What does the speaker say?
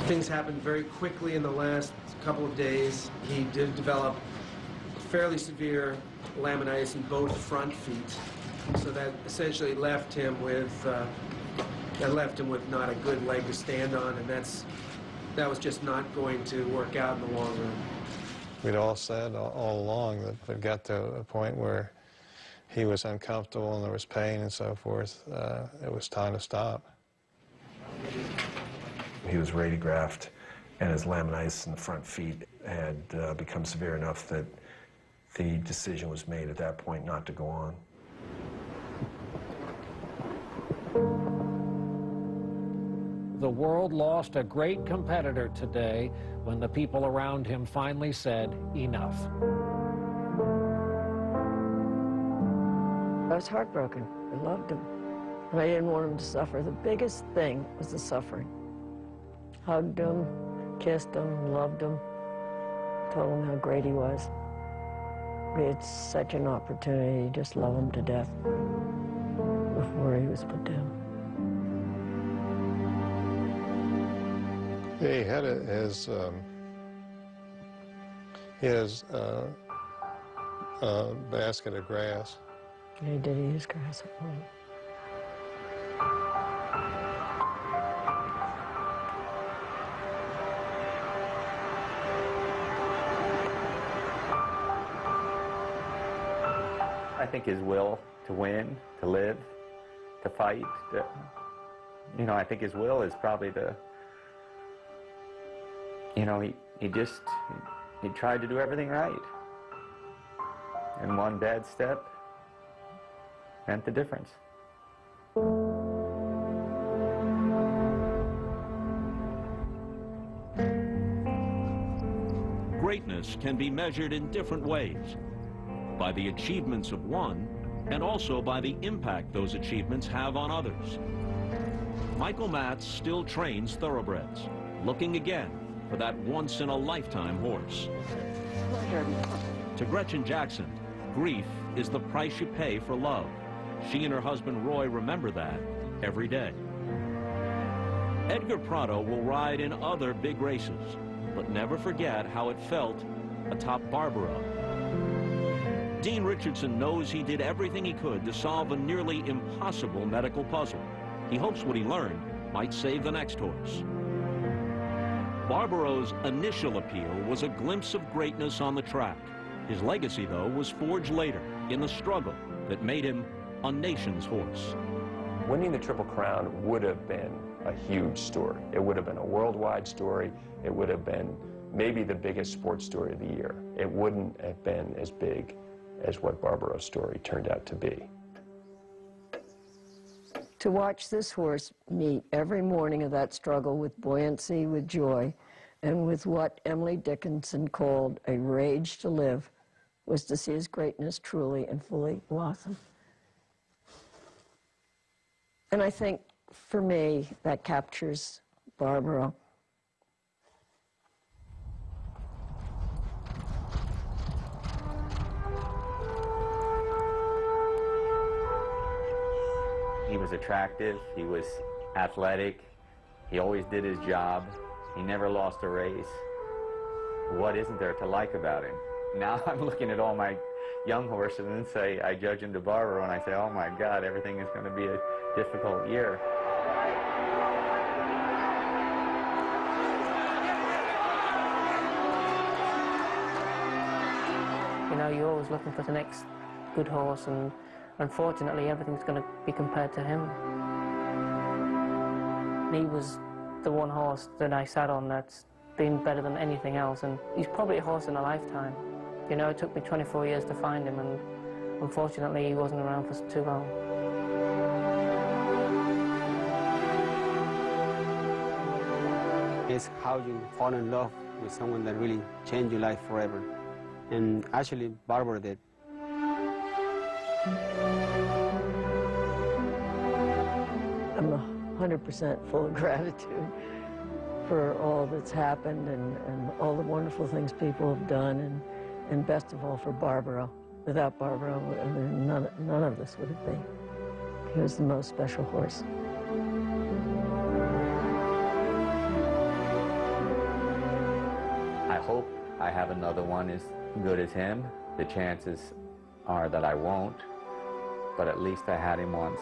Things happened very quickly in the last couple of days. He did develop fairly severe laminitis in both front feet, so that essentially left him with not a good leg to stand on, and that was just not going to work out in the long run. We'd all said all along that if it got to a point where he was uncomfortable and there was pain and so forth, it was time to stop. He was radiographed, and his laminitis in the front feet had become severe enough that the decision was made at that point not to go on. The world lost a great competitor today when the people around him finally said, enough. I was heartbroken. I loved him. And I didn't want him to suffer. The biggest thing was the suffering. Hugged him, kissed him, loved him, told him how great he was. We had such an opportunity to just love him to death before he was put down. He had his basket of grass. He did use grass at home. I think his will to win, to live, to fight, I think his will is probably the, he tried to do everything right. And one bad step meant the difference. Greatness can be measured in different ways, by the achievements of one, and also by the impact those achievements have on others. Michael Matz still trains thoroughbreds, looking again for that once-in-a-lifetime horse. To Gretchen Jackson, grief is the price you pay for love. She and her husband Roy remember that every day. Edgar Prado will ride in other big races, but never forget how it felt atop Barbaro. Dean Richardson knows he did everything he could to solve a nearly impossible medical puzzle. He hopes what he learned might save the next horse. Barbaro's initial appeal was a glimpse of greatness on the track. His legacy, though, was forged later in the struggle that made him a nation's horse. Winning the Triple Crown would have been a huge story. It would have been a worldwide story. It would have been maybe the biggest sports story of the year. It wouldn't have been as big as what Barbaro's story turned out to be. To watch this horse meet every morning of that struggle with buoyancy, with joy, and with what Emily Dickinson called a rage to live, was to see his greatness truly and fully blossom. And I think, for me, that captures Barbaro. He was attractive, he was athletic, he always did his job, he never lost a race. What isn't there to like about him? Now I'm looking at all my young horses and say, I judge him to Barbaro and I say, oh my God, everything is going to be a difficult year. You're always looking for the next good horse, and unfortunately everything's going to be compared to him. He was the one horse that I sat on that's been better than anything else, and he's probably a horse in a lifetime. It took me 24 years to find him, and unfortunately he wasn't around for too long. It's how you fall in love with someone that really changed your life forever. And actually, Barbaro did. I'm 100% full of gratitude for all that's happened and all the wonderful things people have done, and best of all for Barbaro. Without Barbaro, none of this would have been. He was the most special horse. hope I have another one as good as him. The chances are that I won't, but at least I had him once.